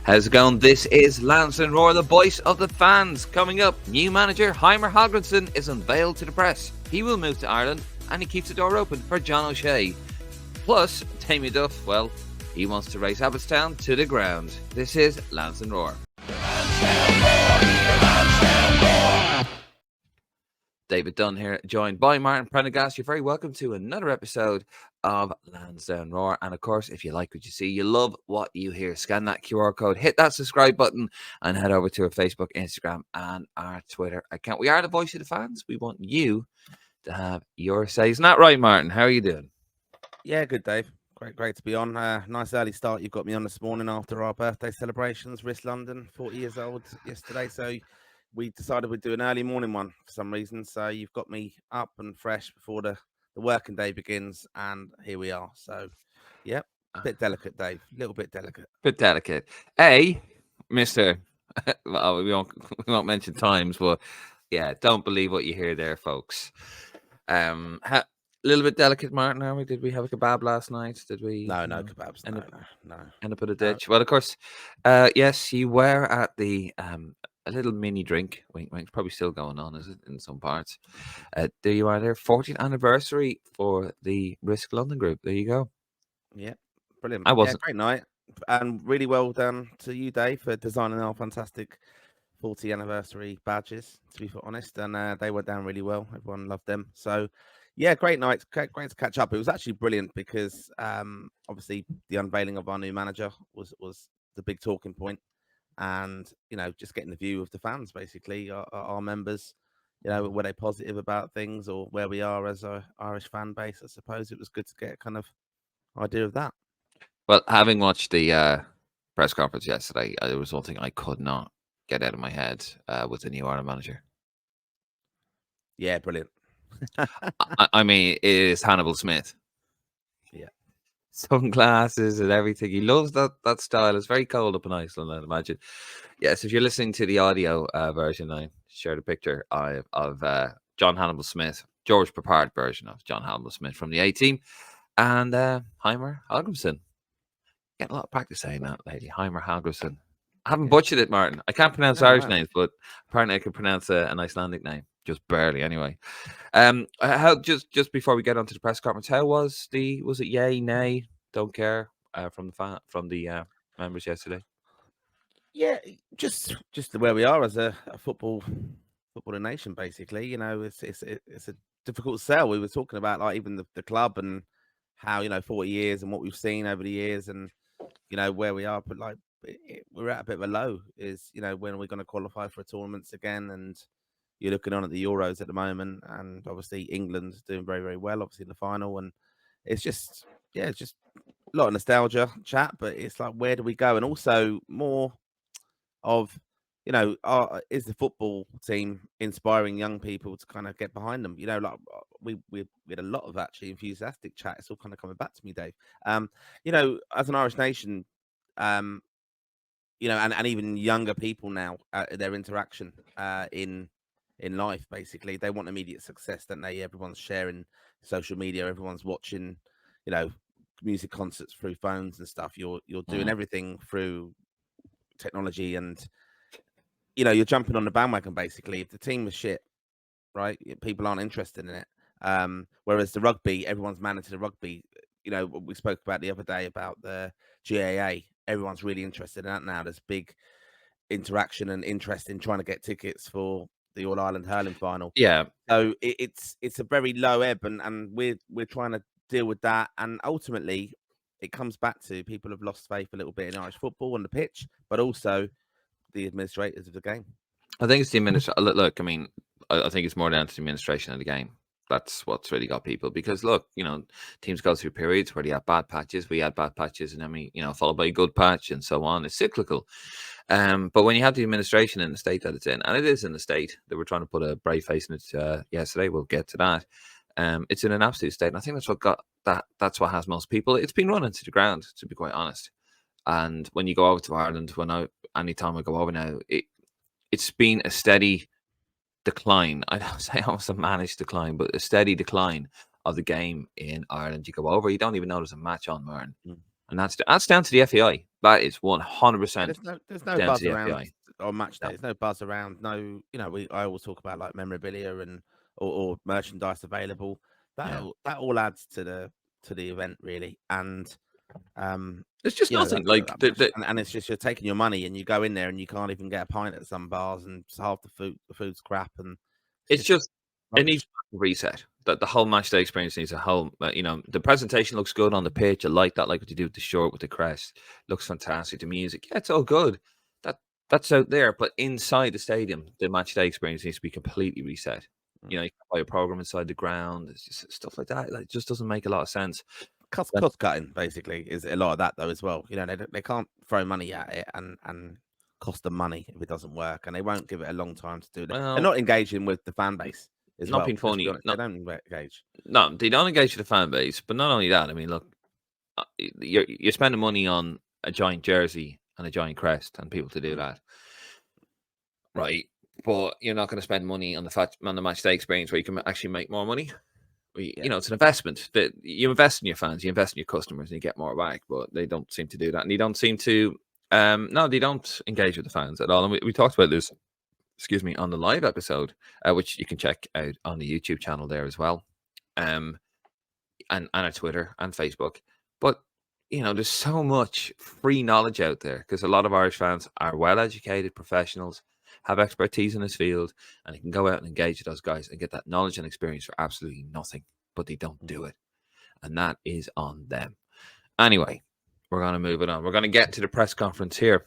How's it going? This is Lansdowne Roar, the voice of the fans. Coming up, new manager Heimir Hallgrímsson is unveiled to the press. He will move to Ireland and he keeps the door open for John O'Shea. Plus, Damien Duff, well, he wants to race Abbottstown to the ground. This is Lansdowne Roar. David Dunn here, joined by Martin Prendergast. You're very welcome to another episode of Lansdowne Roar. And of course, if you like what you see, you love what you hear, scan that QR code, hit that subscribe button, and head over to our Facebook, Instagram, and our Twitter account. We are the voice of the fans. We want you to have your say. Isn't that right, Martin? How are you doing? Yeah, good, Dave. Great to be on. Nice early start. You've got me on this morning after our birthday celebrations. Risk London, 40 years old yesterday. So we decided we'd do an early morning one for some reason. So you've got me up and fresh before the working day begins. And here we are. So, yep, a bit delicate, Dave. A little bit delicate. Bit delicate. Hey, Mr. Well, we won't mention times, but yeah, don't believe what you hear there, folks. A little bit delicate, Martin, are we? Did we have a kebab last night? Did we? No kebabs. No. End up at a ditch. Well, of course, yes, you were at the a little mini drink. Wink, wink. Probably still going on, is it, in some parts? There you are there. 40th anniversary for the Risk London group. There you go. Yeah, brilliant. I wasn't. Yeah, great night. And really well done to you, Dave, for designing our fantastic 40th anniversary badges, to be honest. And they went down really well. Everyone loved them. So, yeah, great night. Great to catch up. It was actually brilliant because obviously the unveiling of our new manager was the big talking point. And, just getting the view of the fans, basically, our members, were they positive about things or where we are as a Irish fan base? I suppose it was good to get a kind of idea of that. Well, having watched the press conference yesterday, there was one thing I could not get out of my head with the new Ireland manager. Yeah, brilliant. I mean, it is Hannibal Smith. Yeah. Sunglasses and everything. He loves that style. It's very cold up in Iceland, I'd imagine. Yes, if you're listening to the audio version, I shared a picture of John Hannibal Smith, George Papard version of John Hannibal Smith from the A-team, and Heimir Hallgrímsson. Getting a lot of practice saying that, lady. Heimir Hallgrímsson. I haven't butchered it, Martin. I can't pronounce Irish names, but apparently I can pronounce an Icelandic name. Just barely, anyway. How just before we get onto the press conference, how was it yay, nay, don't care from the members yesterday? Yeah, just where we are as a footballing nation, basically. It's a difficult sell. We were talking about like even the club and how 40 years and what we've seen over the years and where we are, but like we're at a bit of a low. Is when are we going to qualify for tournaments again? And you're looking on at the Euros at the moment, and obviously England's doing very, very well, obviously in the final. And it's just a lot of nostalgia chat, but it's like, where do we go? And also more of, is the football team inspiring young people to kind of get behind them? Like we had a lot of actually enthusiastic chat. It's all kind of coming back to me, Dave. As an Irish nation, and even younger people now, their interaction in life, basically, they want immediate success, don't they? Everyone's sharing social media, everyone's watching, music concerts through phones and stuff. You're doing everything through technology, and you're jumping on the bandwagon, basically. If the team was shit, right, people aren't interested in it. Whereas the rugby, everyone's managed the rugby. We spoke about the other day about the GAA. Everyone's really interested in that now. There's big interaction and interest in trying to get tickets for the All Ireland hurling final. Yeah. So it's a very low ebb, and we're trying to deal with that. And ultimately, it comes back to people have lost faith a little bit in Irish football on the pitch, but also the administrators of the game. I think it's the administration. Look, I mean, I think it's more down to the administration of the game. That's what's really got people. Because look, teams go through periods where they have bad patches. We had bad patches, and then we, followed by a good patch, and so on. It's cyclical. But when you have the administration in the state that it's in, and it is in the state that we're trying to put a brave face in it yesterday, we'll get to that. It's in an absolute state, and I think that's what got that. That's what has most people. It's been running to the ground, to be quite honest. And when you go over to Ireland, anytime I go over now, it's been a steady decline. I don't say almost a managed decline, but a steady decline of the game in Ireland. You go over, you don't even know there's a match on, Martin. And that's down to the FAI. That is 100% There's no down to buzz the around FBI. on match day. No. There's no buzz around. No, I always talk about like memorabilia or merchandise available. Yeah. That all adds to the event really, and It's just nothing. Like that match, and it's just you're taking your money and you go in there and you can't even get a pint at some bars, and half the food's crap, and it's just it needs rubbish. a reset. That the whole match day experience needs a whole. The presentation looks good on the pitch. I like that. Like what you do with the short with the crest. Looks fantastic. The music, yeah, it's all good. That that's out there, but inside the stadium, the match day experience needs to be completely reset. You can buy a program inside the ground. It's just stuff like that. Like, it just doesn't make a lot of sense. Cost cutting basically is a lot of that though as well. They can't throw money at it and cost them money if it doesn't work, and they won't give it a long time to do that. They're Well, not engaging with the fan base as not well. being Let's be funny. honest, they don't engage. No, they don't engage with the fan base. But not only that, I mean, look, you're spending money on a giant jersey and a giant crest and people to do that, right? But you're not going to spend money on the match day experience where you can actually make more money. It's an investment that you invest in your fans, you invest in your customers, and you get more back. But they don't seem to do that, and they don't seem to. No, they don't engage with the fans at all. And we talked about this, excuse me, on the live episode, which you can check out on the YouTube channel there as well. And on Twitter and Facebook. But there's so much free knowledge out there because a lot of Irish fans are well-educated professionals, have expertise in this field, and they can go out and engage with those guys and get that knowledge and experience for absolutely nothing. But they don't do it, and that is on them. Anyway, we're going to move it on. We're going to get to the press conference here.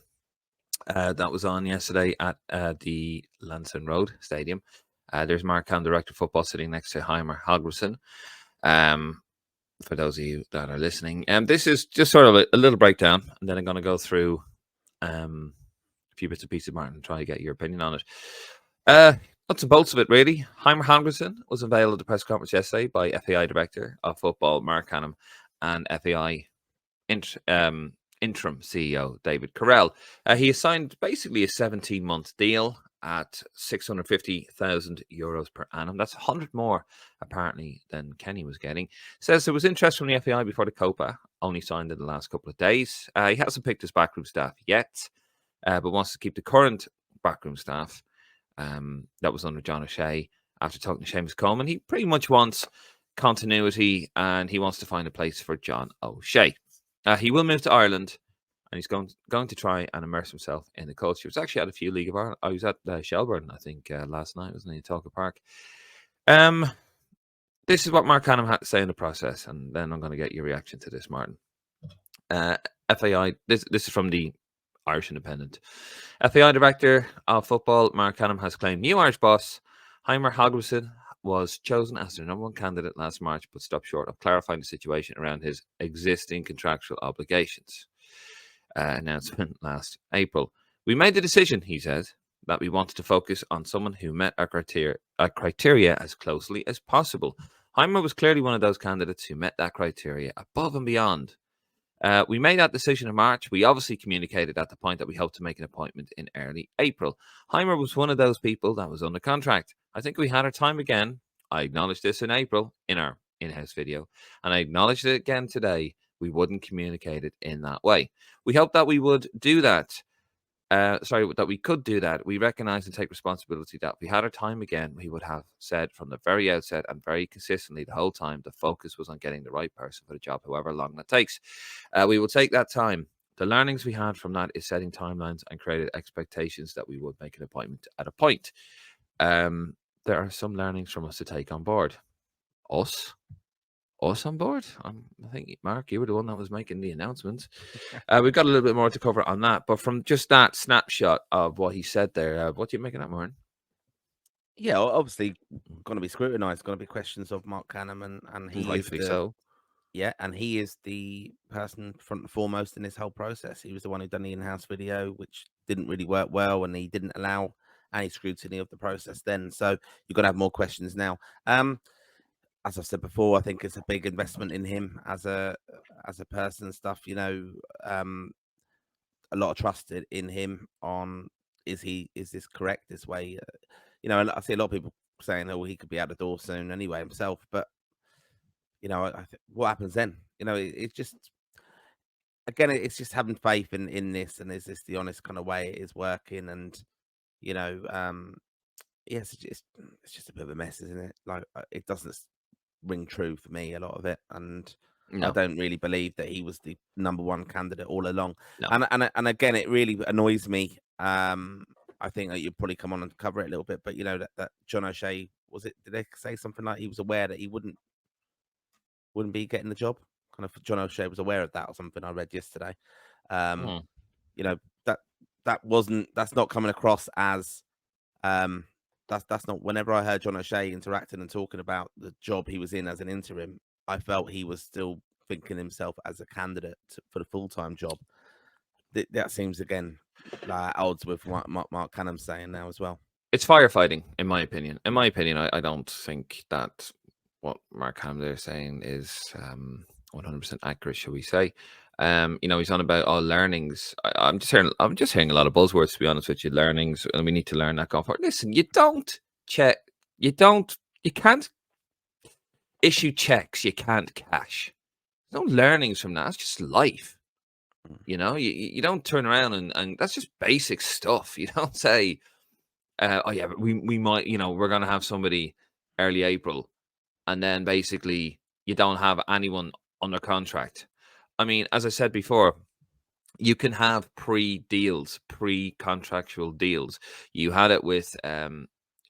That was on yesterday at the Lansdowne Road Stadium. There's Marc Canham, Director of Football, sitting next to Heimir Hallgrímsson. For those of you that are listening, this is just sort of a little breakdown, and then I'm going to go through a few bits and pieces, Martin, and try to get your opinion on it. Nuts and bolts of it, really. Heimir Hallgrímsson was unveiled at the press conference yesterday by FAI Director of Football Marc Canham and FAI interim CEO David Carell. He has signed basically a 17-month deal at €650,000 per annum. That's 100 more, apparently, than Kenny was getting. Says there was interest from the FAI before the COPA, only signed in the last couple of days. He hasn't picked his backroom staff yet, but wants to keep the current backroom staff that was under John O'Shea after talking to Seamus Coleman. He pretty much wants continuity, and he wants to find a place for John O'Shea. He will move to Ireland, and he's going to try and immerse himself in the culture. He was actually at a few League of Ireland. I was at Shelburne, I think, last night, wasn't he, in Talca Park. This is what Marc Canham had to say in the process, and then I'm going to get your reaction to this, Martin. FAI, this is from the Irish Independent. FAI Director of Football, Marc Canham, has claimed new Irish boss Heimir Hallgrímsson was chosen as their number one candidate last March, but stopped short of clarifying the situation around his existing contractual obligations. Announcement last April. We made the decision, he said, that we wanted to focus on someone who met our criteria as closely as possible. Heimir was clearly one of those candidates who met that criteria above and beyond. We made that decision in March. We obviously communicated at the point that we hoped to make an appointment in early April. Heimir was one of those people that was under contract. I think we had our time again. I acknowledged this in April in our in-house video, and I acknowledged it again today. We wouldn't communicate it in that way. We hoped that we would do that. That we could do that. We recognize and take responsibility that if we had our time again, we would have said from the very outset and very consistently the whole time, the focus was on getting the right person for the job, however long that takes. We will take that time. The learnings we had from that is setting timelines and created expectations that we would make an appointment at a point. There are some learnings from us to take on board. Us on board? I think, Mark, you were the one that was making the announcements. We've got a little bit more to cover on that, but from just that snapshot of what he said there, what do you make of that, Martin? Yeah, obviously going to be scrutinised. Going to be questions of Marc Canham, and he Rightfully so. Yeah, and he is the person front and foremost in this whole process. He was the one who done the in-house video, which didn't really work well, and he didn't allow any scrutiny of the process then. So you've got to have more questions now. As I've said before, I think it's a big investment in him as a person and stuff. A lot of trust in him on is this correct this way? And I see a lot of people saying, "Oh, he could be out the door soon anyway himself." But I think what happens then? It's just again, it's just having faith in this, and is this the honest kind of way it is working? And you know, yes, it's just a bit of a mess, isn't it? Like it doesn't ring true for me, a lot of it, and I No, don't really believe that he was the number one candidate all along. no. And again, it really annoys me. I think that you'll probably come on and cover it a little bit, but you know that John O'Shea, was it? Did they say something like he was aware that he wouldn't be getting the job? Kind of John O'Shea was aware of that or something. I read yesterday. Um, Mm. you know that that's not coming across as that's not. Whenever I heard John O'Shea interacting and talking about the job he was in as an interim, I felt he was still thinking himself as a candidate for the full-time job. That seems again like at odds with what Marc Canham's saying now as well. It's firefighting, in my opinion. In my opinion, I don't think that what Mark Canham is saying is 100% accurate, shall we say? He's on about all learnings. I'm just hearing a lot of buzzwords, to be honest with you. Learnings, and we need to learn that going forward. Listen, you can't issue checks you can't cash. There's no learnings from that. It's just life. You don't turn around and that's just basic stuff. You don't say, oh yeah, we might, we're going to have somebody early April, and then basically you don't have anyone under contract. I mean, as I said before, you can have pre-deals, pre-contractual deals. You had it with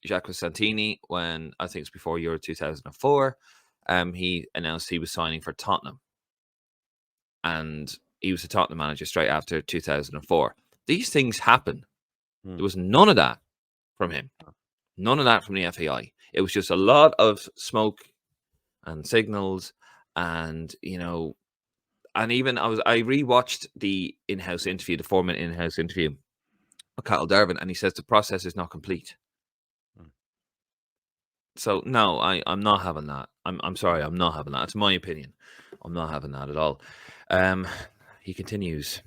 Jacques Santini when I think it's before Euro 2004. He announced he was signing for Tottenham, and he was a Tottenham manager straight after 2004. These things happen. There was none of that from him. None of that from the FAI. It was just a lot of smoke and signals, and and even I rewatched the in-house interview, the 4-minute in-house interview with Cathal Dervin, and he says the process is not complete. So no, I'm not having that. I'm sorry, I'm not having that. It's my opinion. I'm not having that at all. He continues.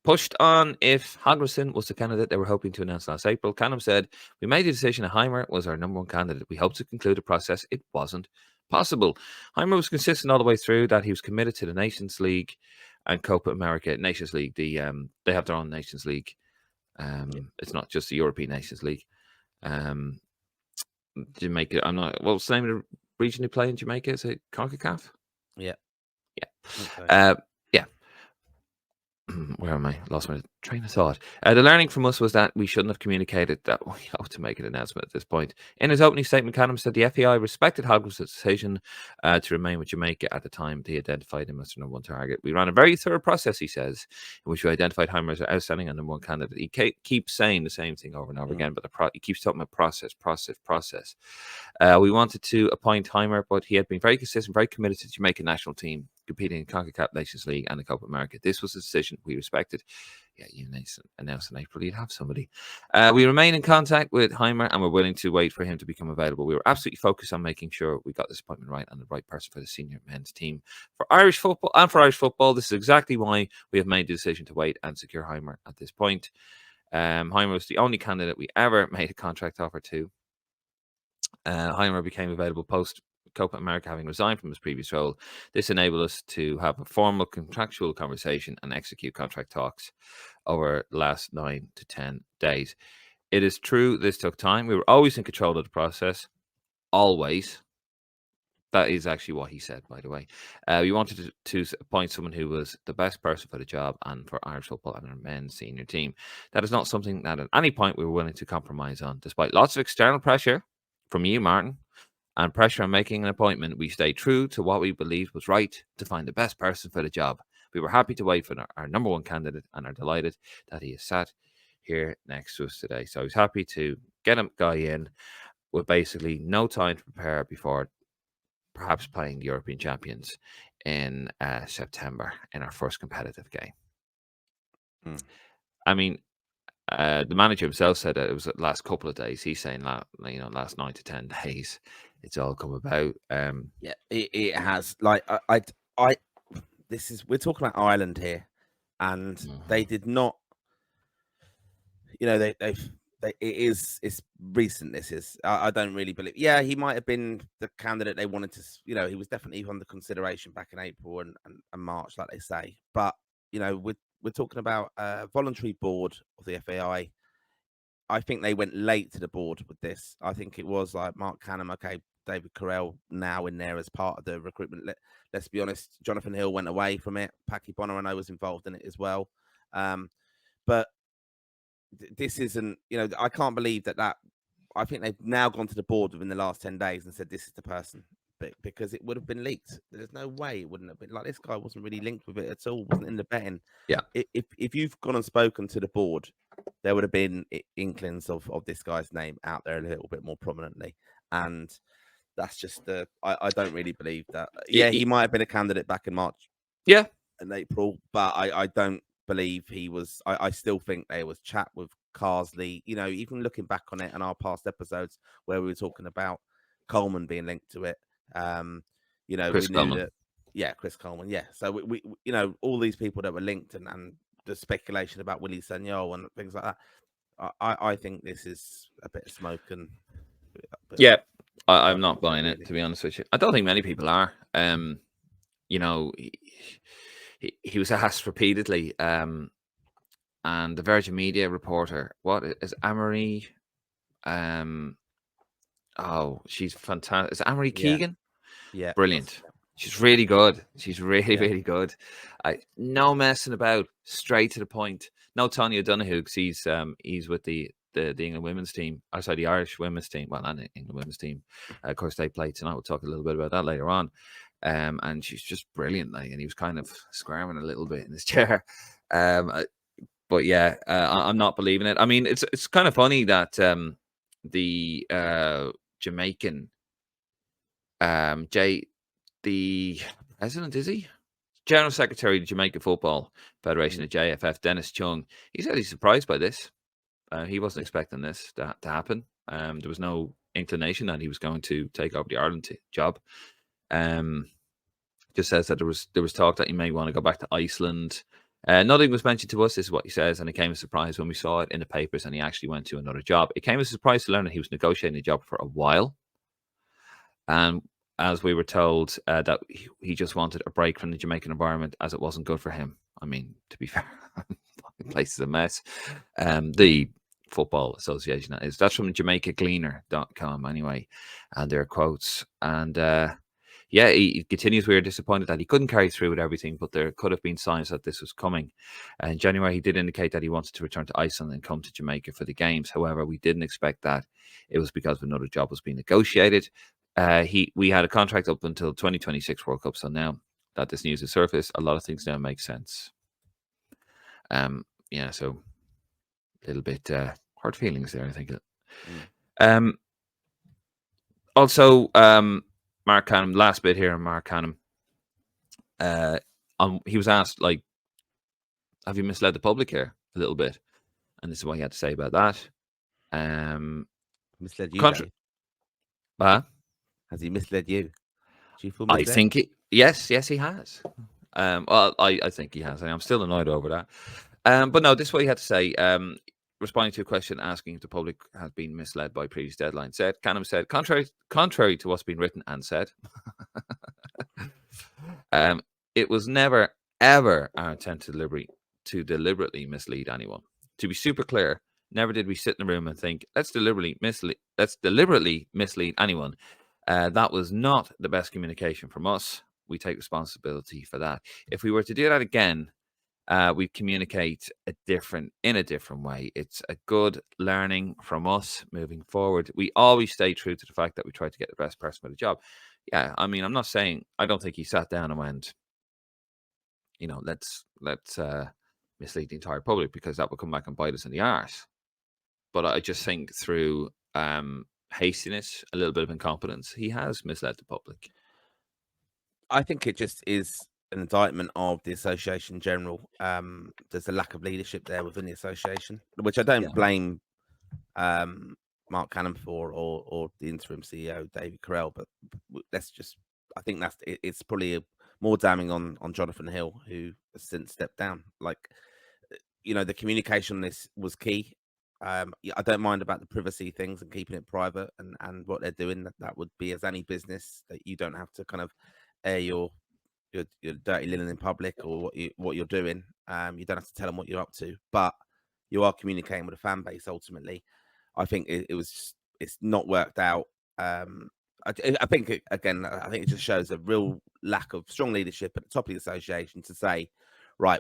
Pushed on if Hallgrímsson was the candidate they were hoping to announce last April, Canham said, "We made the decision that Heimir was our number one candidate. We hoped to conclude the process. It wasn't possible." Heimir was consistent all the way through that he was committed to the Nations League and Copa America. Nations League, they have their own Nations League. It's not just the European Nations League. Jamaica, what's the name of the region they play in Jamaica? Is it CONCACAF? Yeah. Okay. Where am I? Lost my train of thought. The learning from us was that we shouldn't have communicated that we hope to make an announcement at this point. In his opening statement, Canham said the FAI respected Hallgrímsson's decision to remain with Jamaica at the time they identified him as the number one target. We ran a very thorough process, he says, in which we identified Heimir as outstanding and number one candidate. He keeps saying the same thing over and over again, but he keeps talking about process. We wanted to appoint Heimir, but he had been very consistent, very committed to the Jamaican national team, competing in CONCACAF Nations League and the Copa America. This was a decision we respected. Yeah, you announced in April you'd have somebody. We remain in contact with Heimir and we're willing to wait for him to become available. We were absolutely focused on making sure we got this appointment right and the right person for the senior men's team for Irish football and for Irish football. This is exactly why we have made the decision to wait and secure Heimir at this point. Heimir was the only candidate we ever made a contract offer to. Heimir became available post Copa America, having resigned from his previous role. This enabled us to have a formal contractual conversation and execute contract talks over the last 9 to 10 days. It is true this took time. We were always in control of the process. Always. That is actually what he said, by the way. We wanted to appoint someone who was the best person for the job and for Irish football and our men's senior team. That is not something that at any point we were willing to compromise on. Despite lots of external pressure from you, Martin, and pressure on making an appointment, we stayed true to what we believed was right to find the best person for the job. We were happy to wait for our number one candidate and are delighted that he is sat here next to us today. So I was happy to get a guy in with basically no time to prepare before perhaps playing the European champions in September in our first competitive game. I mean, the manager himself said that it was the last couple of days. He's saying that, last 9 to 10 days, it's all come about. Yeah, it has. Like we're talking about Ireland here, and they did not. They It's recent. This is. I don't really believe. Yeah, he might have been the candidate they wanted to. He was definitely under consideration back in April and March, like they say. But we're talking about a voluntary board of the FAI. I think they went late to the board with this. I think it was like Marc Canham, okay, David Carell now in there as part of the recruitment. Let's be honest, Jonathan Hill went away from it. Packy Bonner, I know, was involved in it as well. But this isn't, I can't believe that. I think they've now gone to the board within the last 10 days and said this is the person, because it would have been leaked. There's no way it wouldn't have been. Like, this guy wasn't really linked with it at all, wasn't in the betting. Yeah. If you've gone and spoken to the board, there would have been inklings of this guy's name out there a little bit more prominently. And that's just I don't really believe that. Yeah, he might have been a candidate back in March. Yeah. And April, but I don't believe he was. I still think there was chat with Carsley, even looking back on it and our past episodes where we were talking about Coleman being linked to it. Chris we Coleman. knew that, Chris Coleman. Yeah. So we all these people that were linked and the speculation about Willie Sagnol and things like that. I think this is a bit of smoke and. I'm not buying it, to be honest with you. I don't think many people are. He was asked repeatedly, and the Virgin Media reporter, what is Amory? She's fantastic. Is it Amory Keegan? Yeah, brilliant. She's really good. She's really good. No messing about, straight to the point. No Tanya Donahue, because he's with the England women's team. Sorry, the Irish women's team. Well, not the England women's team. Of course, they play tonight. We'll talk a little bit about that later on. And she's just brilliant. And he was kind of squirming a little bit in his chair. But yeah, I'm not believing it. I mean, it's kind of funny that the Jamaican the president, is he? General Secretary of the Jamaica Football Federation, the JFF, Dennis Chung, he said he's surprised by this. He wasn't expecting this to happen. There was no inclination that he was going to take over the Ireland job. Just says that there was talk that he may want to go back to Iceland. Nothing was mentioned to us, this is what he says, and it came as a surprise when we saw it in the papers and he actually went to another job. It came as a surprise to learn that he was negotiating a job for a while. And as we were told, that he just wanted a break from the Jamaican environment as it wasn't good for him. I mean, to be fair, the place is a mess. The Football Association, that's from JamaicaGleaner.com anyway, and their quotes. And he continues, we were disappointed that he couldn't carry through with everything, but there could have been signs that this was coming. In January, he did indicate that he wanted to return to Iceland and come to Jamaica for the games. However, we didn't expect that. It was because another job was being negotiated. We had a contract up until 2026 World Cup, so now that this news has surfaced, a lot of things now make sense. So a little bit hard feelings there, I think. Also, Marc Canham, last bit here on Marc Canham. He was asked, like, have you misled the public here a little bit? And this is what he had to say about that. Misled you, Has he misled you? Do you feel misled? I think yes, he has. Well, I think he has. I'm still annoyed over that. But no, this is what he had to say. Responding to a question asking if the public has been misled by previous deadlines, Canham said, contrary to what's been written and said, it was never, ever our intent to deliberately mislead anyone. To be super clear, never did we sit in a room and think, let's deliberately mislead anyone. That was not the best communication from us. We take responsibility for that. If we were to do that again, we communicate in a different way. It's a good learning from us moving forward. We always stay true to the fact that we try to get the best person for the job. Yeah, I mean, I'm not saying, I don't think he sat down and went, let's mislead the entire public, because that will come back and bite us in the arse. But I just think through hastiness, a little bit of incompetence, he has misled the public. I think it just is an indictment of the association in general. There's a lack of leadership there within the association, which I don't blame Marc Canham for, or the interim CEO David Carell, but I think it's probably more damning on Jonathan Hill, who has since stepped down. Like, the communication on this was key. I don't mind about the privacy things and keeping it private and what they're doing. That would be as any business that you don't have to kind of air your dirty linen in public or what you're doing. You don't have to tell them what you're up to, but you are communicating with a fan base. Ultimately, I think it's not worked out. I think I think it just shows a real lack of strong leadership at the top of the association to say, right,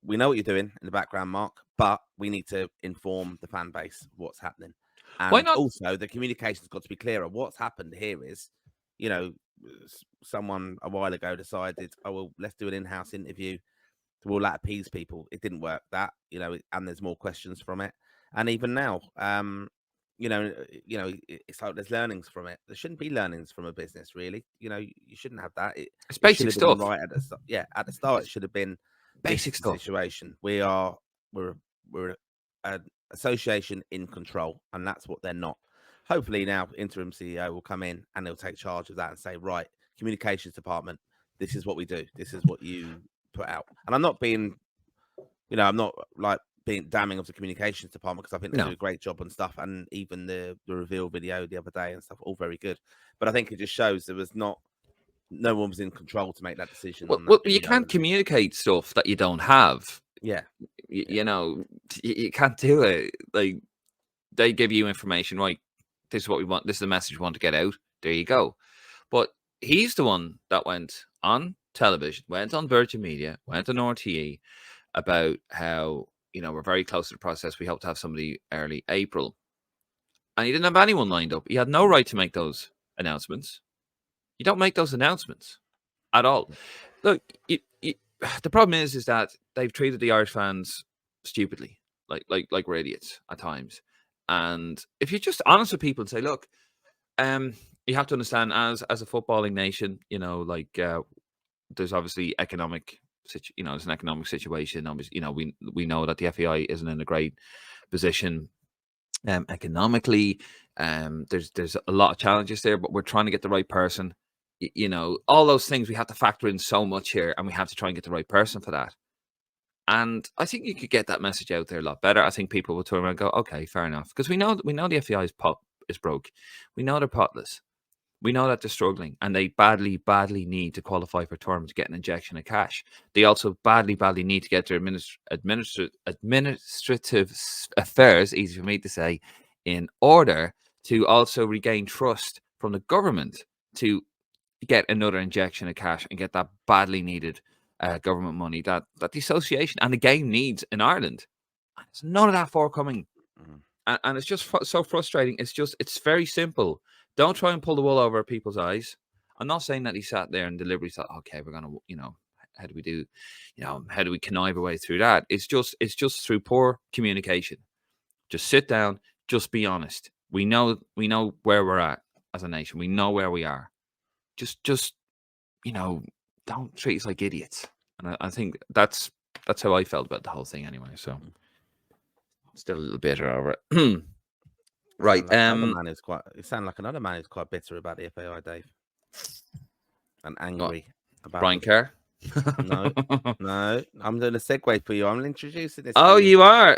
we know what you're doing in the background, Mark, but we need to inform the fan base of what's happening. Why And not? also, the communication's got to be clearer. What's happened here is, someone a while ago decided, oh, well, let's do an in-house interview to all that appease people. It didn't work that, and there's more questions from it. And even now, it's like there's learnings from it. There shouldn't be learnings from a business, really. You shouldn't have that. It's It should basic have been stuff. right at the start. Yeah, at the start, it should have been Basic stuff. situation. We're an association in control, and that's what they're not. Hopefully now interim CEO will come in and he'll take charge of that and say, right, communications department, this is what we do. This is what you put out. And I'm not being, I'm not like being damning of the communications department because I think they do a great job and stuff. And even the reveal video the other day and stuff, all very good. But I think it just shows there was no one was in control to make that decision. Well, you can't communicate stuff that you don't have. Yeah. You can't do it. Like, they give you information, right? This is what we want. This is the message we want to get out. There you go. But he's the one that went on television, went on Virgin Media, went on RTE about how, we're very close to the process. We hope to have somebody early April. And he didn't have anyone lined up. He had no right to make those announcements. You don't make those announcements at all. Look, the problem is that they've treated the Irish fans stupidly, like we're idiots at times. And if you're just honest with people and say, look, you have to understand, as a footballing nation, there's obviously there's an economic situation. Obviously, we know that the FAI isn't in a great position economically. There's a lot of challenges there, but we're trying to get the right person. All those things we have to factor in so much here, and we have to try and get the right person for that. And I think you could get that message out there a lot better. I think people will turn around and go, okay, fair enough. Because we know the FAI is broke. We know they're potless. We know that they're struggling, and they badly, badly need to qualify for tournament to get an injection of cash. They also badly, badly need to get their administrative affairs, easy for me to say, in order to also regain trust from the government to get another injection of cash and get that badly needed government money that the association and the game needs in Ireland. And there's none of that forthcoming. And it's just so frustrating. It's very simple. Don't try and pull the wool over people's eyes. I'm not saying that he sat there and deliberately thought, okay, we're going to, how do we connive our way through that? It's just through poor communication. Just sit down, just be honest. We know where we're at as a nation. We know where we are. Just don't treat us like idiots. And I think that's how I felt about the whole thing anyway. So still a little bitter over it. Right. You sound like another man who's quite bitter about the FAI, Dave. And angry about Brian Kerr. No. I'm doing a segue for you. I'm introducing this. Oh, you are.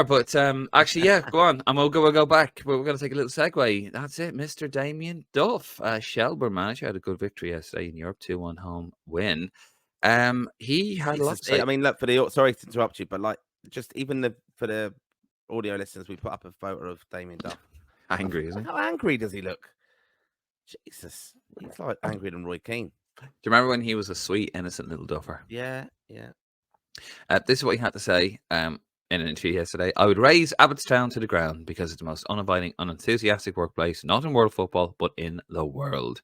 But actually, yeah, go on. We'll go back. We're going to take a little segue. That's it, Mr. Damien Duff, Shelburne manager, had a good victory yesterday in Europe, 2-1 home win. He had a lot to say. I mean, look, sorry to interrupt you, but just even for the audio listeners, we put up a photo of Damien Duff. Angry, isn't he? How angry does he look? Jesus, he's like angrier than Roy Keane. Do you remember when he was a sweet, innocent little duffer? Yeah. This is what he had to say in an interview yesterday. I would raise Abbottstown to the ground because it's the most uninviting, unenthusiastic workplace, not in world football, but in the world.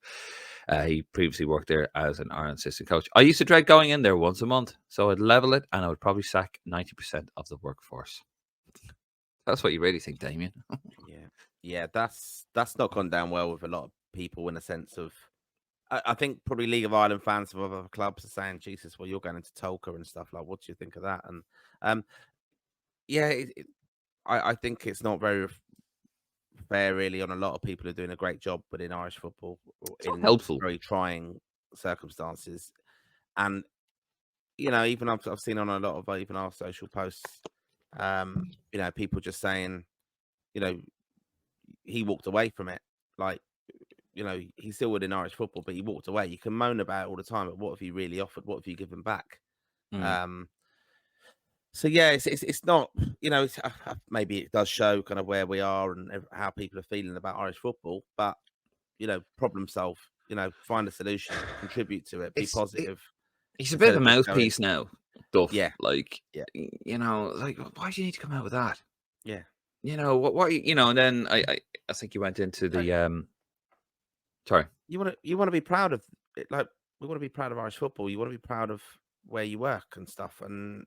He previously worked there as an Ireland assistant coach. I used to dread going in there once a month, so I'd level it and I would probably sack 90% of the workforce. That's what you really think, Damien. Yeah, that's not gone down well with a lot of people in a sense of, I think probably League of Ireland fans of other clubs are saying, Jesus, well, you're going into Tolka and stuff. Like, what do you think of that? And I think it's not very fair, really, on a lot of people who are doing a great job within Irish football in helpful, very trying circumstances. And even I've seen on a lot of even our social posts, People just saying, he walked away from it. Like, he's still within Irish football, but he walked away. You can moan about it all the time, but what have you really offered? What have you given back? So yeah, it's not, maybe it does show kind of where we are and how people are feeling about Irish football, but problem solve, find a solution, contribute to it, be positive. He's a bit of a mouthpiece now, Duff. Yeah. Like, like, why do you need to come out with that? Yeah. What and then I think you went into the sorry. You want to be proud of it, like we want to be proud of Irish football. You want to be proud of where you work and stuff, and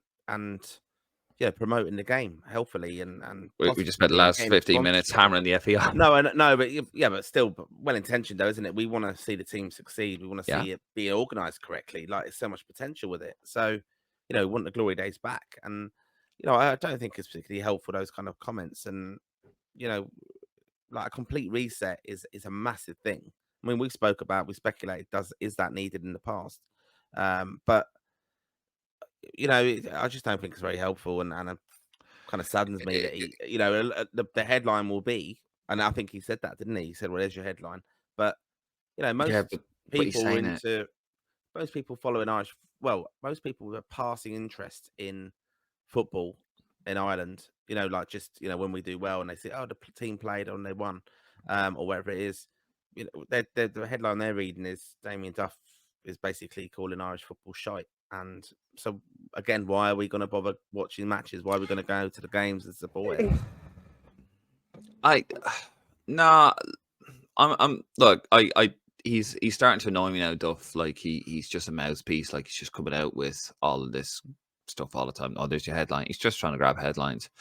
promoting the game healthily and we just spent the last 15 minutes hammering the FEI. But still well intentioned though, isn't it? We want to see the team succeed. We want to see it be organised correctly. Like, there's so much potential with it. So, we want the glory days back. And I don't think it's particularly helpful, those kind of comments. And like, a complete reset is a massive thing. I mean, we speculated, is that needed in the past? But I just don't think it's very helpful, and it kind of saddens me that he, the headline will be, and I think he said that, didn't he? He said, "Well, there's your headline." But most people following Irish. Well, most people with a passing interest in football in Ireland, like just when we do well and they say, "Oh, the team played and they won," or whatever it is. The headline they're reading is Damien Duff is basically calling Irish football shite. And so again, why are we going to bother watching matches? Why are we going to go to the games and support it? He's starting to annoy me now, Duff. Like, he's just a mouthpiece. Like, he's just coming out with all of this stuff all the time. Oh, there's your headline. He's just trying to grab headlines,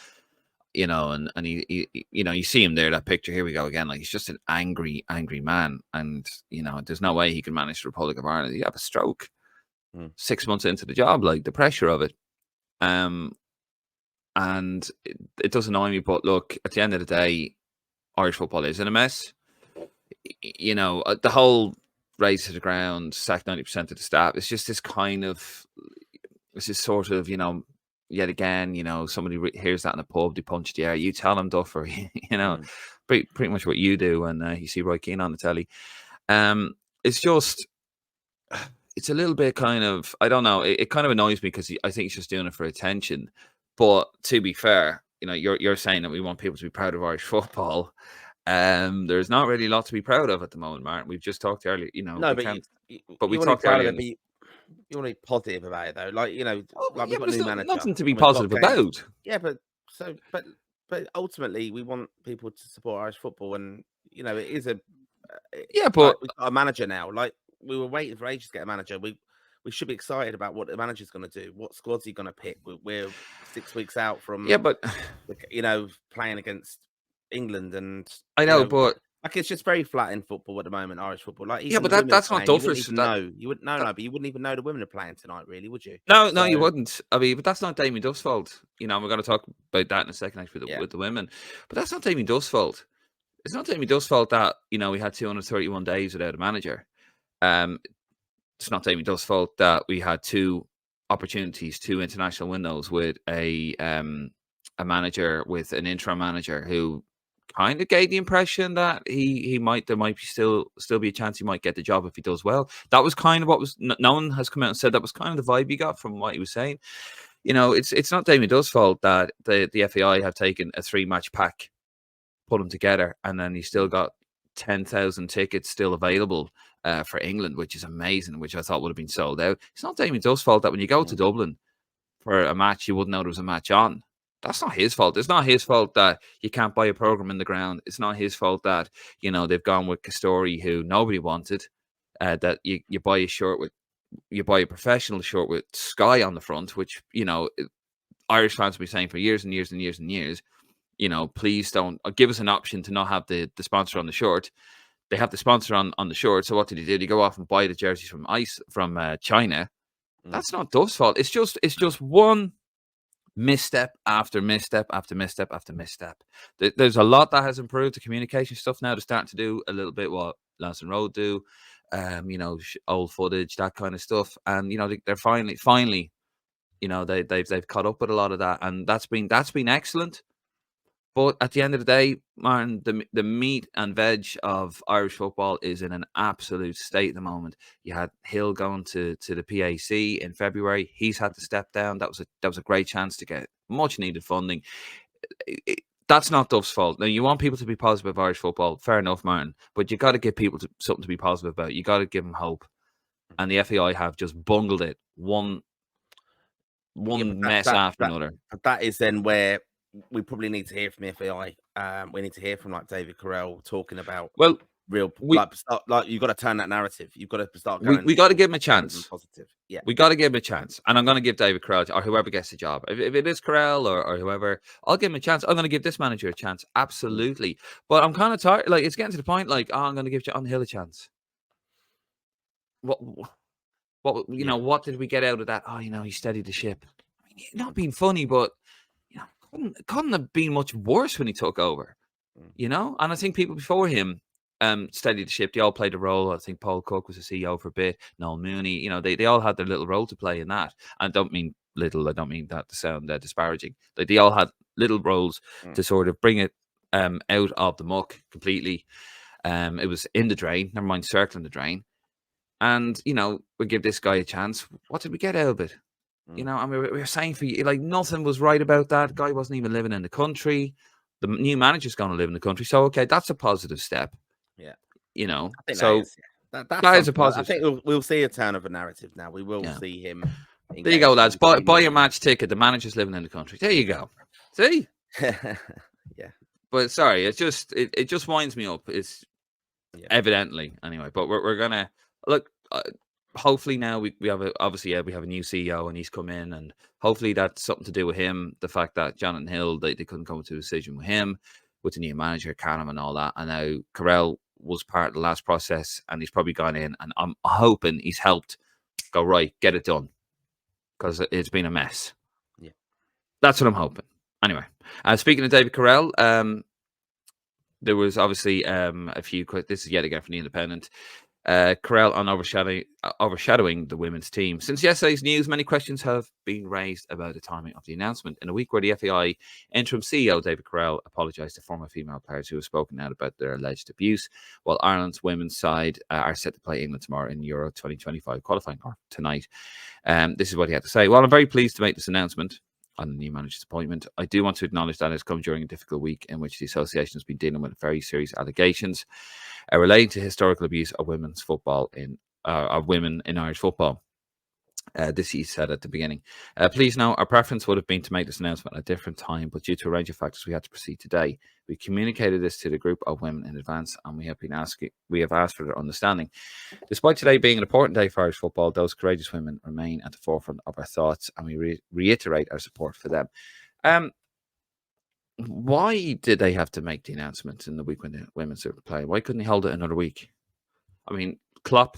and he you see him there, that picture. Here we go again. Like, he's just an angry man, and there's no way he can manage the Republic of Ireland. You have a stroke 6 months into the job, like the pressure of it. And it does annoy me, but look, at the end of the day, Irish football is in a mess. The whole raise to the ground, sack 90% of the staff. It's just this kind of, it's this sort of, yet again, somebody hears that in a pub, they punch the air. You tell them, Duffer, pretty much what you do when you see Roy Keane on the telly. It's just, it's a little bit kind of, I don't know, it kind of annoys me because I think he's just doing it for attention. But to be fair, you're saying that we want people to be proud of Irish football. There's not really a lot to be proud of at the moment, Martin. We've just talked earlier, No, but we talked earlier. You want to be positive about it, though. Like, we've got a new manager. Nothing to be positive about. Yeah, but ultimately, we want people to support Irish football, and it is a but we've got a manager now. Like, we were waiting for ages to get a manager. We should be excited about what the manager's going to do. What squad's he going to pick? We're 6 weeks out from playing against England, and I know, but like, it's just very flat in football at the moment, Irish football. Like, but that's not Duffer. You wouldn't know, but you wouldn't even know the women are playing tonight, really, would you? No, you wouldn't. I mean, but that's not Damien Duff's fault. We're going to talk about that in a second, actually, with the women. But that's not Damien Duff's fault. It's not Damien Duff's fault that we had 231 days without a manager. It's not Damien Duff's fault that we had two international windows with a manager, with an interim manager who kind of gave the impression that there might be still be a chance he might get the job if he does well. That was kind of what was. No one has come out and said that was kind of the vibe he got from what he was saying. It's not Damien Duff's fault that the FAI have taken a 3-match pack, put them together, and then he's still got 10,000 tickets still available for England, which is amazing, which I thought would have been sold out. It's not Damien Duff's fault that when you go to Dublin for a match, you wouldn't know there was a match on. That's not his fault. It's not his fault that you can't buy a program in the ground. It's not his fault that, they've gone with Castori, who nobody wanted, that you buy a professional shirt with Sky on the front, which, Irish fans will be saying for years and years and years and years, please don't give us an option to not have the sponsor on the shirt. They have the sponsor on the shirt. So what did he do? They go off and buy the jerseys from China. That's not Duff's fault. It's just one misstep after misstep after misstep after misstep. There's a lot that has improved. The communication stuff now, they're starting to do a little bit what Lansdowne Road do, old footage, that kind of stuff. And they're finally You know, they've caught up with a lot of that, and that's been excellent. But at the end of the day, Martin, the meat and veg of Irish football is in an absolute state at the moment. You had Hill going to the PAC in February. He's had to step down. That was a great chance to get much needed funding. That's not Duff's fault. Now, you want people to be positive about Irish football. Fair enough, Martin. But you got to give people something to be positive about. You got to give them hope. And the FAI have just bungled it one mess after another. But that is then where we probably need to hear from the FAI. We need to hear from like David Carell talking about real like you've got to turn that narrative. You've got to start going. We got to give him a chance. Positive, yeah. We got to give him a chance, and I'm going to give David Carell or whoever gets the job. If it is Carell or whoever, I'll give him a chance. I'm going to give this manager a chance, absolutely. But I'm kind of tired. Like it's getting to the point. Like I'm going to give John Hill a chance. What you know? What did we get out of that? Oh, you know, he steadied the ship. I mean, not being funny, but you know, couldn't have been much worse when he took over. You know, and I think people before him steadied the ship. They all played a role. I think Paul Cook was the CEO for a bit. Noel Mooney, you know, they all had their little role to play in that. And I don't mean little. I don't mean that to sound disparaging. They all had little roles to sort of bring it out of the muck completely. It was in the drain. Never mind circling the drain. And you know, we give this guy a chance. What did we get out of it? You know, I mean, we were saying for you, like nothing was right about that. Guy wasn't even living in the country. The new manager's going to live in the country, so okay, that's a positive step. Yeah, you know, I think so that is a positive. I think we'll see a turn of a narrative now. We will see him. There you go, lads. Buy your match ticket. The manager's living in the country. There you go. See? Yeah. But sorry, it just winds me up. It's evidently anyway. But we're gonna look. Hopefully now we have we have a new CEO and he's come in, and hopefully that's something to do with him. The fact that Jonathan Hill they couldn't come to a decision with him, with the new manager Canham and all that, and now Carell was part of the last process, and he's probably gone in, and I'm hoping he's helped go right, get it done, because it's been a mess. Yeah, that's what I'm hoping. Anyway, speaking of David Carell, there was obviously a few. This is yet again from the Independent. Carell on overshadowing the women's team. Since yesterday's news, many questions have been raised about the timing of the announcement. In a week where the FAI interim CEO David Carell apologised to former female players who have spoken out about their alleged abuse, while Ireland's women's side are set to play England tomorrow in Euro 2025 qualifying tonight. This is what he had to say. Well, I'm very pleased to make this announcement on the new manager's appointment. I do want to acknowledge that it's come during a difficult week in which the association has been dealing with very serious allegations relating to historical abuse of women's football of women in Irish football. This he said at the beginning. Please know our preference would have been to make this announcement at a different time, but due to a range of factors, we had to proceed today. We communicated this to the group of women in advance, and we have asked for their understanding. Despite today being an important day for Irish football, those courageous women remain at the forefront of our thoughts, and we reiterate our support for them. Why did they have to make the announcement in the week when the women's were playing? Why couldn't they hold it another week? I mean, Klopp,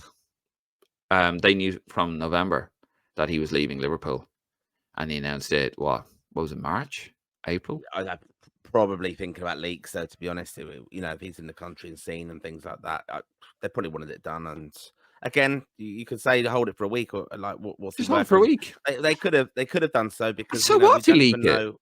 they knew from November that he was leaving Liverpool, and he announced it. What was it? March, April? I'm probably thinking about leaks. So to be honest, you know, if he's in the country and seen and things like that, they probably wanted it done. And again, you could say to hold it for a week or like what's just hold it for a week. They could have done so because so what to leak it?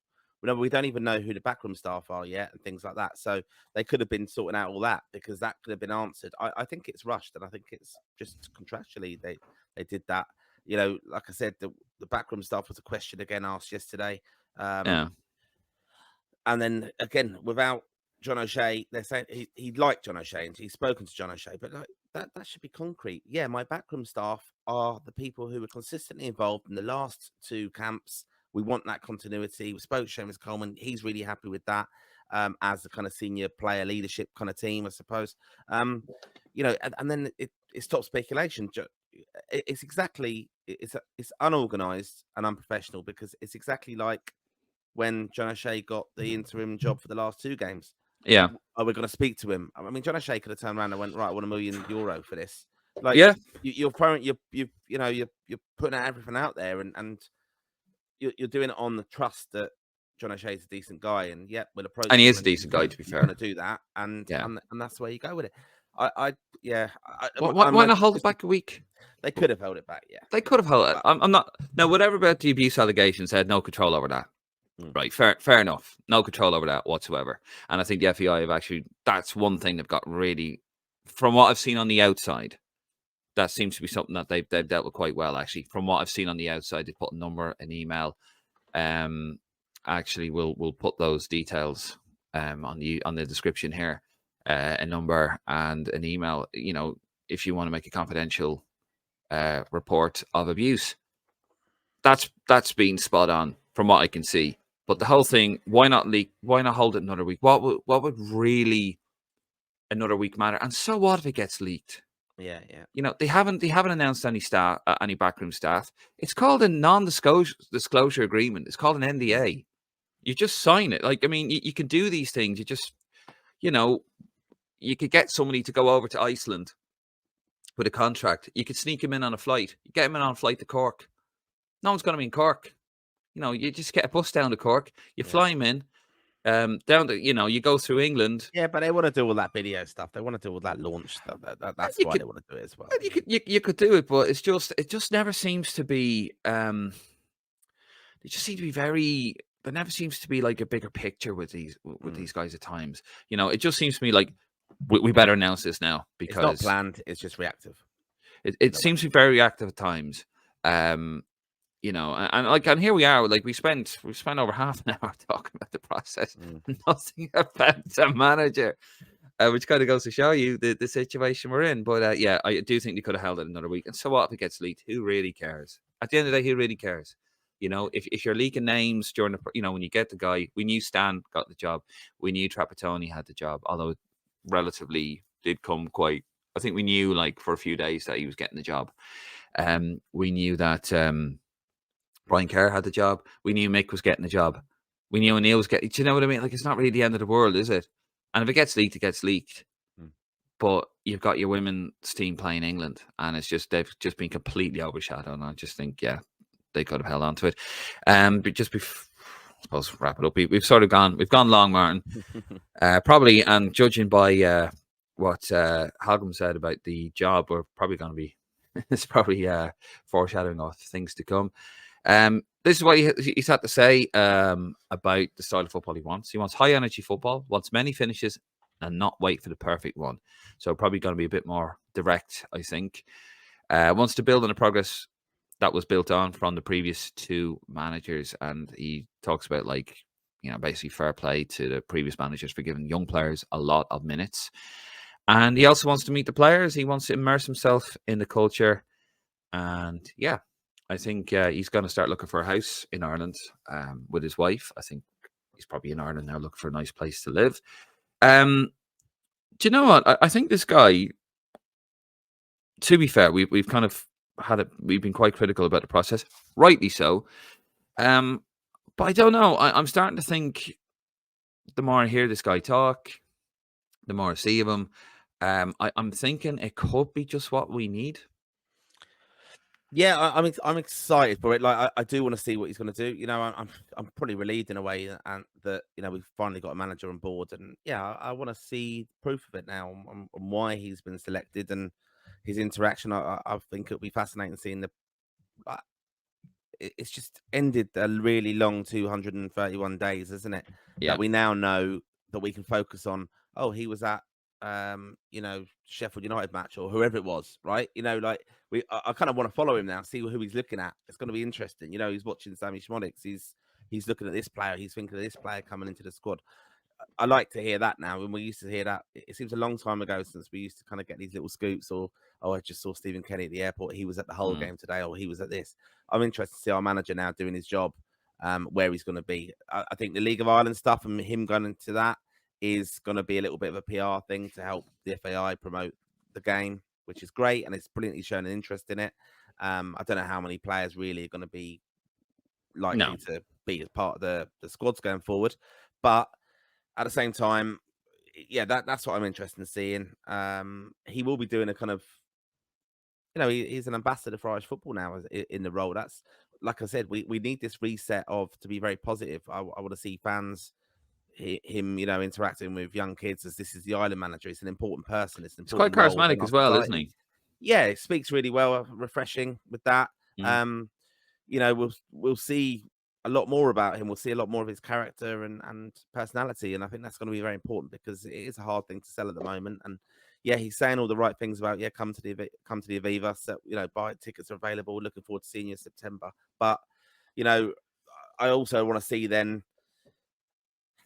We don't even know who the backroom staff are yet and things like that. So they could have been sorting out all that because that could have been answered. I think it's rushed, and I think it's just contractually they did that. You know, like I said, the backroom staff was a question again asked yesterday. Yeah. And then again, without John O'Shea, they're saying he liked John O'Shea and he's spoken to John O'Shea, but like, that should be concrete. Yeah, my backroom staff are the people who were consistently involved in the last two camps. We want that continuity. We spoke to Seamus Coleman. He's really happy with that as the kind of senior player leadership kind of team, I suppose. You know, and then it stops speculation. It's exactly it's unorganized and unprofessional because it's exactly like when John O'Shea got the interim job for the last two games. Yeah. Oh, we're going to speak to him. I mean, John O'Shea could have turned around and went, right, I want €1 million for this. Like, yeah, you're putting out everything out there, and you're doing it on the trust that John O'Shea's a decent guy, and we'll approach. And he is a decent guy, to be fair. Going to do that, and that's where you go with it. Yeah. Why not hold it back a week? They could have held it back. Yeah, They could have held it. I'm not now. Whatever about the abuse allegations, had no control over that. Right, fair enough. No control over that whatsoever. And I think the FEI have actually, that's one thing they've got really, from what I've seen on the outside, that seems to be something that they've dealt with quite well, actually. From what I've seen on the outside, they put a number, an email. Actually, we'll put those details on the description here, a number and an email. You know, if you want to make a confidential report of abuse, that's been spot on from what I can see. But the whole thing, why not leak? Why not hold it another week? What would really another week matter? And so what if it gets leaked? Yeah. You know, they haven't announced any staff, any backroom staff. It's called a non-disclosure agreement. It's called an NDA. You just sign it. Like, I mean, you can do these things. You just, you know, you could get somebody to go over to Iceland with a contract. You could sneak him in on a flight. You get him in on a flight to Cork. No one's going to be in Cork. You know, you just get a bus down to Cork. You fly him in. Down to, you know, you go through England. Yeah, but they want to do all that video stuff. They want to do all that launch stuff. That's why they want to do it as well. You could do it, but it just never seems to be. They just seem to be very. There never seems to be like a bigger picture with these guys at times. You know, it just seems to me like we better announce this now because it's not planned. It's just reactive. It seems to be very reactive at times. You know, and here we are. Like we've spent over half an hour talking about the process. Nothing about the manager, which kind of goes to show you the situation we're in. But yeah, I do think they could have held it another week. And so what if it gets leaked? Who really cares? At the end of the day, who really cares? You know, if you're leaking names during the, you know, when you get the guy, we knew Stan got the job. We knew Trapattoni had the job, although it relatively did come quite. I think we knew like for a few days that he was getting the job. We knew that. Brian Kerr had the job. We knew Mick was getting the job. We knew O'Neill was getting. Do you know what I mean? Like, it's not really the end of the world, is it? And if it gets leaked, it gets leaked. But you've got your women's team playing England, and it's just they've just been completely overshadowed. And I just think, yeah, they could have held on to it. But just I suppose wrap it up. We've sort of gone long, Martin. Probably, and judging by what Hallgrímsson said about the job, we're probably going to be. It's probably foreshadowing of things to come. This is what he's had to say about the style of football he wants. He wants high energy football, wants many finishes, and not wait for the perfect one. So probably going to be a bit more direct, I think. Wants to build on the progress that was built on from the previous two managers, and he talks about, like, you know, basically fair play to the previous managers for giving young players a lot of minutes. And he also wants to meet the players. He wants to immerse himself in the culture, and yeah. I think he's going to start looking for a house in Ireland with his wife. I think he's probably in Ireland now looking for a nice place to live. Do you know what? I think this guy, to be fair, we've kind of we've been quite critical about the process, rightly so. But I don't know. I'm starting to think the more I hear this guy talk, the more I see of him, I'm thinking it could be just what we need. Yeah, I'm excited for it. Like, I do want to see what he's going to do. You know, I'm pretty relieved in a way, and that, you know, we've finally got a manager on board, and yeah, I want to see proof of it now on why he's been selected and his interaction. I think it'll be fascinating seeing it's just ended a really long 231 days, isn't it? Yeah. That we now know that we can focus on. Oh, he was at you know, Sheffield United match or whoever it was, right? You know, like I kind of want to follow him now, see who he's looking at. It's going to be interesting. You know, he's watching Sammy Schmodix. He's looking at this player. He's thinking of this player coming into the squad. I like to hear that now. When we used to hear that, it seems a long time ago since we used to kind of get these little scoops, or, oh, I just saw Stephen Kenny at the airport. He was at the Hull game today, or he was at this. I'm interested to see our manager now doing his job, where he's going to be. I think the League of Ireland stuff and him going into that is going to be a little bit of a PR thing to help the FAI promote the game, which is great, and it's brilliantly shown an interest in it. I don't know how many players really are going to be likely to be as part of the squads going forward, but at the same time, yeah, that's what I'm interested in seeing. He will be doing a kind of, you know, he's an ambassador for Irish football now in the role. That's, like I said, we need this reset to be very positive. I want to see fans him, interacting with young kids, as this is the Ireland manager. It's an important person. It's an He's quite important role within charismatic our as well, isn't society. he? Yeah, it speaks really well, refreshing with that. Mm. We'll see a lot more about him. We'll see a lot more of his character and personality, and I think that's going to be very important because it is a hard thing to sell at the moment. And yeah, he's saying all the right things about come to the Aviva. So buy tickets are available. Looking forward to seeing you in September. But I also want to see then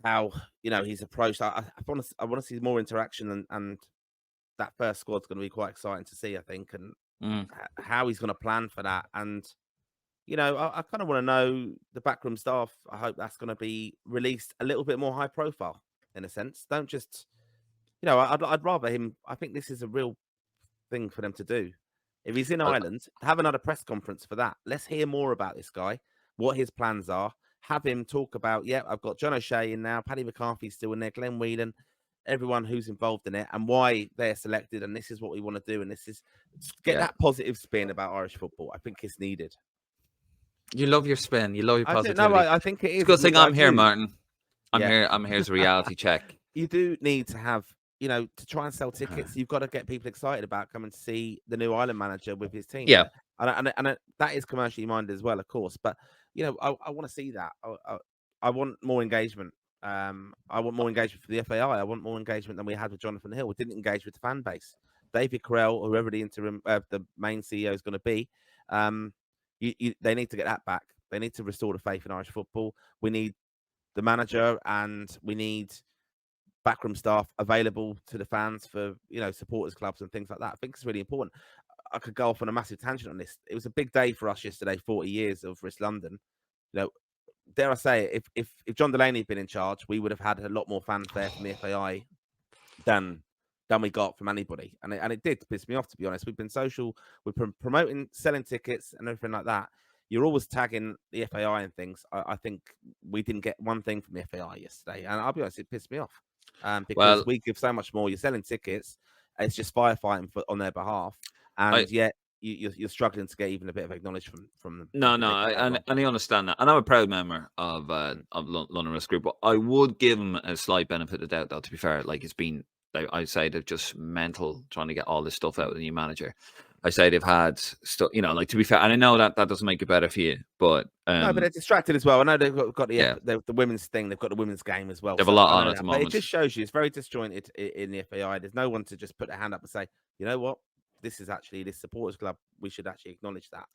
how he's approached. I want to see more interaction, and that first squad's going to be quite exciting to see, I think, and how he's going to plan for that. And I kind of want to know the backroom staff. I hope that's going to be released a little bit more high profile, in a sense. Don't just, I'd rather him. I think this is a real thing for them to do. If he's in Ireland, have another press conference for that. Let's hear more about this guy, what his plans are. Have him talk about, I've got John O'Shea in now, Paddy McCarthy's still in there, Glenn Whelan, everyone who's involved in it, and why they're selected, and this is what we want to do, and this is that positive spin about Irish football. I think it's needed. You love your spin. You love your positivity. No, I think it is. It's a good thing I'm here, Martin. I'm here. I'm here as a reality check. You do need to have, to try and sell tickets. You've got to get people excited about coming to see the new Ireland manager with his team. Yeah, and that is commercially minded as well, of course. But I want to see that. I want more engagement. I want more engagement for the FAI. I want more engagement than we had with Jonathan Hill. We didn't engage with the fan base. David Carell, or whoever the interim, the main CEO is going to be, they need to get that back. They need to restore the faith in Irish football. We need the manager, and we need backroom staff available to the fans for supporters clubs and things like that. I think it's really important. I could go off on a massive tangent on this. It was a big day for us yesterday. 40 years of West London. Dare I say it, if John Delaney had been in charge, we would have had a lot more fanfare from the FAI than we got from anybody. And it did piss me off, to be honest. We've been social, we've been promoting, selling tickets and everything like that. You're always tagging the FAI and things. I think we didn't get one thing from the FAI yesterday, and I'll be honest, it pissed me off. Because we give so much more. You're selling tickets, it's just firefighting on their behalf, and yet you're struggling to get even a bit of acknowledgement from them. No, I understand that, and I'm a proud member of London Risk Group. But I would give them a slight benefit of the doubt, though. To be fair, like, it's been, I'd say they're just mental trying to get all this stuff out of the new manager. I say they've had stuff, like, to be fair, and I know that doesn't make it better for you, but no, but they're distracted as well. I know they've got the women's thing, they've got the women's game as well. They have a lot on at the moment. But it just shows you it's very disjointed in the FAI. There's no one to just put their hand up and say, you know what, this is actually this supporters club. We should actually acknowledge that.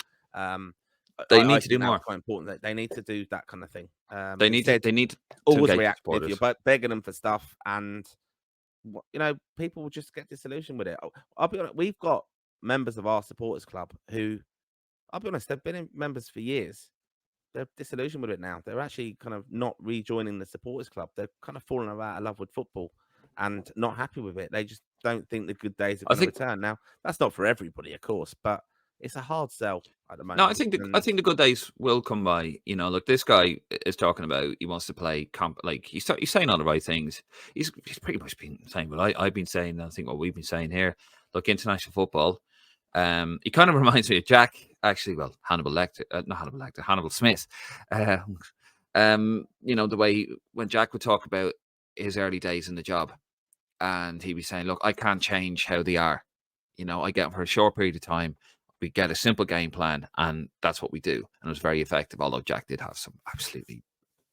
They need to do more. It's quite important. They need to do that kind of thing. They need to always react if you're begging them for stuff, and people will just get disillusioned with it. I'll be honest, we've got members of our supporters club who, I'll be honest, they've been members for years. They're disillusioned with it now. They're actually kind of not rejoining the supporters club. They're kind of falling out of love with football and not happy with it. They just don't think the good days are going to return. Now, that's not for everybody, of course, but it's a hard sell at the moment. No, I think the good days will come by. Look, this guy is talking about he wants to play like he's saying all the right things. He's pretty much been saying what I've been saying. I think what we've been saying here. Look, international football. He kind of reminds me of Jack, actually. Well, Hannibal Smith. The way when Jack would talk about his early days in the job, and he'd be saying, "Look, I can't change how they are. I get them for a short period of time. We get a simple game plan, and that's what we do." And it was very effective. Although Jack did have some absolutely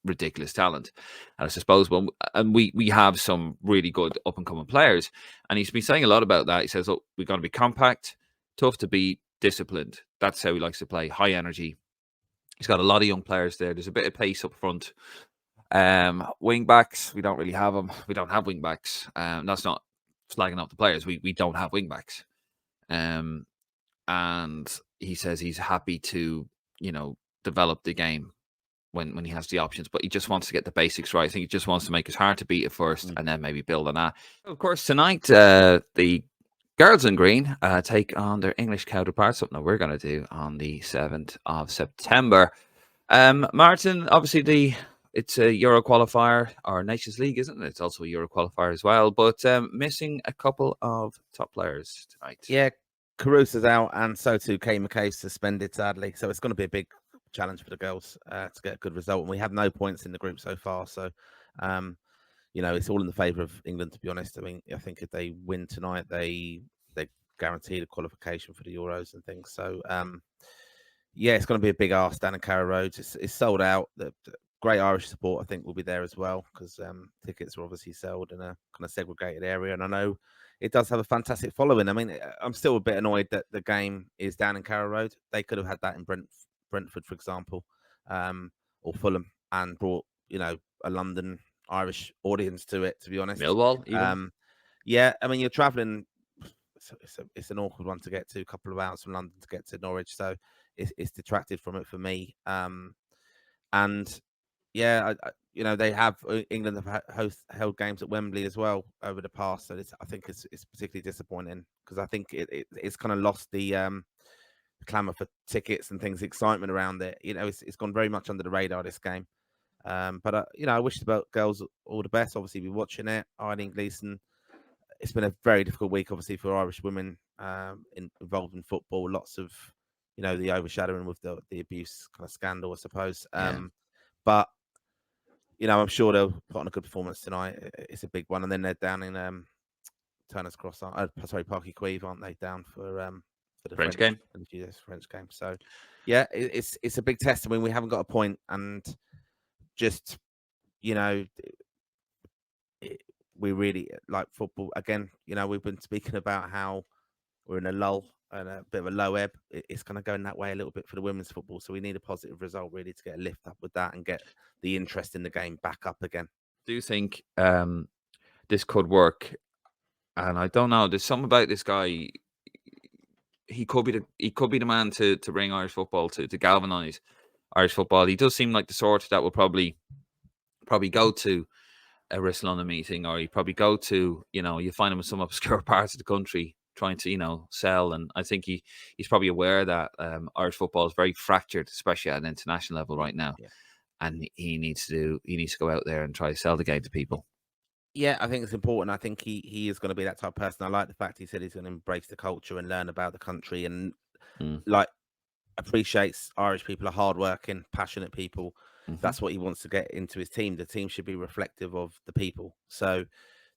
ridiculous talent, and I suppose we have some really good up and coming players, and he's been saying a lot about that. He says, "Look, we've got to be compact, tough to beat, disciplined. That's how he likes to play. High energy." He's got a lot of young players there. There's a bit of pace up front. Wing backs, we don't really have them. We don't have wing backs. That's not slagging off the players. We don't have wing backs. And he says he's happy to develop the game when he has the options, but he just wants to get the basics right. I think he just wants to make it hard to beat at first, and then maybe build on that. Of course, tonight the girls in green take on their English counterparts, something that we're going to do on the 7th of September. Martin, obviously it's a Euro qualifier, or Nations League, isn't it? It's also a Euro qualifier as well, but missing a couple of top players tonight. Yeah, Carusa's out, and so too Kay McKay's suspended, sadly. So it's going to be a big challenge for the girls to get a good result. And we have no points in the group so far. So it's all in the favour of England, to be honest. I mean, I think if they win tonight, they guarantee the qualification for the Euros and things. So, yeah, it's going to be a big arse down in Carrow Road. It's sold out. The great Irish support, I think, will be there as well, because tickets are obviously sold in a kind of segregated area. And I know it does have a fantastic following. I mean, I'm still a bit annoyed that the game is down in Carrow Road. They could have had that in Brentford, for example, or Fulham, and brought, a London Irish audience to it, to be honest. Millwall, even. Yeah, I mean, you're traveling. It's an awkward one to get to, a couple of hours from London to get to Norwich, so it's detracted from it for me. And yeah, they have, England have held games at Wembley as well over the past, so I think it's particularly disappointing, because I think it's kind of lost the clamour for tickets and things, excitement around it. It's gone very much under the radar, this game. But I wish the girls all the best. Obviously, we're watching it. Eileen Gleeson. It's been a very difficult week, obviously, for Irish women involved in football. Lots of, the overshadowing with the abuse kind of scandal, I suppose. But, I'm sure they'll put on a good performance tonight. It's a big one. And then they're down in Turner's Cross, Parc y Cuivre, aren't they, down for the French game? French game. So, yeah, it's a big test. I mean, we haven't got a point, and just, we really like football again. We've been speaking about how we're in a lull and a bit of a low ebb. It's kind of going that way a little bit for the women's football, so we need a positive result really to get a lift up with that and get the interest in the game back up again. Do you think this could work? And I don't know. There's something about this guy. He could be the man to bring Irish football to galvanise Irish football. He does seem like the sort that will probably go to a West London meeting, or you probably go to, you find him in some obscure parts of the country trying to, sell. And I think he's probably aware that Irish football is very fractured, especially at an international level right now. Yeah. And he needs to go out there and try to sell the game to people. Yeah, I think it's important. I think he is going to be that type of person. I like the fact he said he's going to embrace the culture and learn about the country, and appreciates Irish people are hardworking, passionate people. Mm-hmm. That's what he wants to get into his team. The team should be reflective of the people. So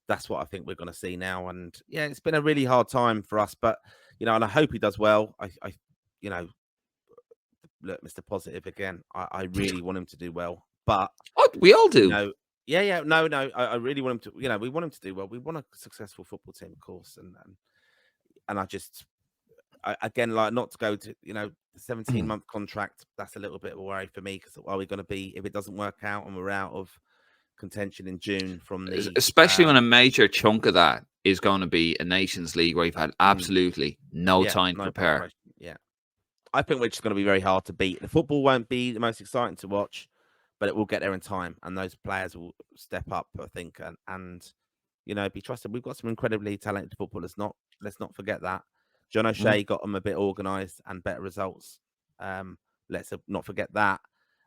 that's what I think we're going to see now. And yeah, it's been a really hard time for us, but and I hope he does well. I look, Mr. Positive again. I really want him to do well, but we all do. No, I really want him to. We want him to do well. We want a successful football team, of course, and again, like, not to go to, the 17-month contract. That's a little bit of a worry for me, because are we going to be, if it doesn't work out and we're out of contention in June from the, especially when a major chunk of that is going to be a Nations League where you've had absolutely no time to prepare. Yeah, I think we're just going to be very hard to beat. The football won't be the most exciting to watch, but it will get there in time, and those players will step up, I think, and be trusted. We've got some incredibly talented footballers. Let's not forget that. John O'Shea got them a bit organised and better results. Let's not forget that.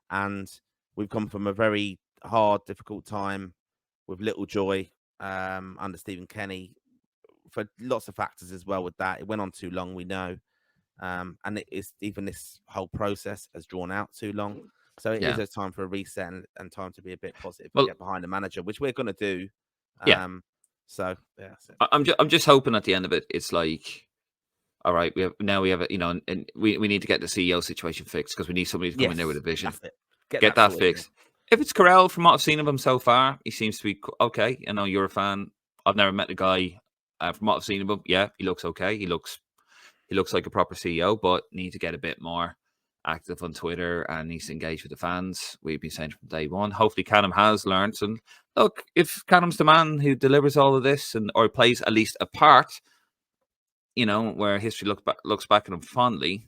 And we've come from a very hard, difficult time with little joy under Stephen Kenny, for lots of factors as well with that. It went on too long, we know. And even this whole process has drawn out too long. So it is a time for a reset and time to be a bit positive and get behind the manager, which we're going to do. So, yeah. I'm just hoping at the end of it, it's like, all right, we have and we need to get the CEO situation fixed, because we need somebody to come in there with a vision. Get that fixed. If it's Carell, from what I've seen of him so far, he seems to be okay. I know you're a fan. I've never met the guy. From what I've seen of him, yeah, he looks okay. He looks like a proper CEO, but need to get a bit more active on Twitter and needs to engage with the fans. We've been saying from day one. Hopefully Canham has learned. And look, if Canham's the man who delivers all of this or plays at least a part, where history looks back at him fondly,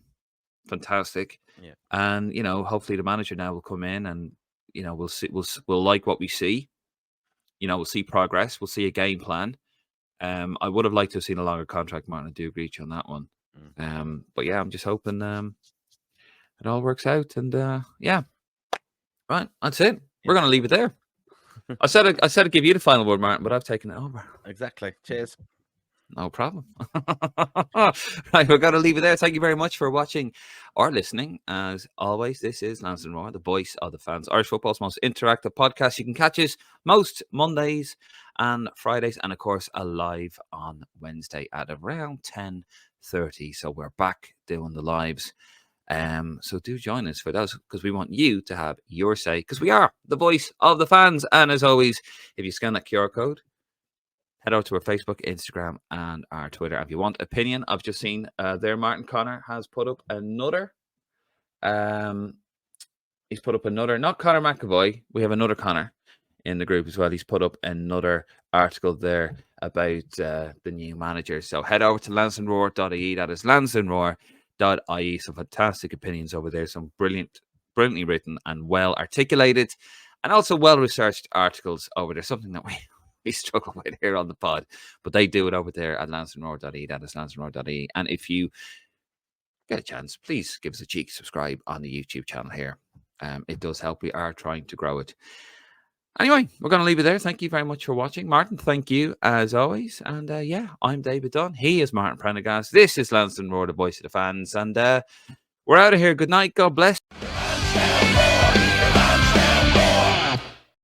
fantastic. Yeah. And hopefully the manager now will come in, and we'll like what we see. We'll see progress. We'll see a game plan. I would have liked to have seen a longer contract, Martin. I do agree with you on that one. But yeah, I'm just hoping it all works out. And yeah, right, that's it. We're going to leave it there. I said I'd give you the final word, Martin, but I've taken it over. Exactly. Cheers. No problem. Right, we're going to leave it there. Thank you very much for watching or listening. As always, this is Lansdowne Roar, the voice of the fans. Irish football's most interactive podcast. You can catch us most Mondays and Fridays, and of course, live on Wednesday at around 10:30. So we're back doing the lives. So do join us for those, because we want you to have your say, because we are the voice of the fans. And as always, if you scan that QR code, head over to our Facebook, Instagram, and our Twitter. If you want opinion, I've just seen there Martin Connor has put up another. He's put up another, not Connor McAvoy. We have another Connor in the group as well. He's put up another article there about the new manager. So head over to lansdowneroar.ie. That is lansdowneroar.ie. Some fantastic opinions over there. Some brilliantly written and well articulated, and also well researched articles over there. Something that we struggle with here on the pod, but they do it over there at lansdowneroar.ie. That is lansdowneroar.ie. And if you get a chance, please give us a cheeky subscribe on the YouTube channel here. It does help. We are trying to grow it. Anyway, we're going to leave it there. Thank you very much for watching. Martin, thank you as always. And yeah, I'm David Dunn. He is Martin Prendergast. This is Lansdowne Roar, the voice of the fans. And we're out of here. Good night. God bless.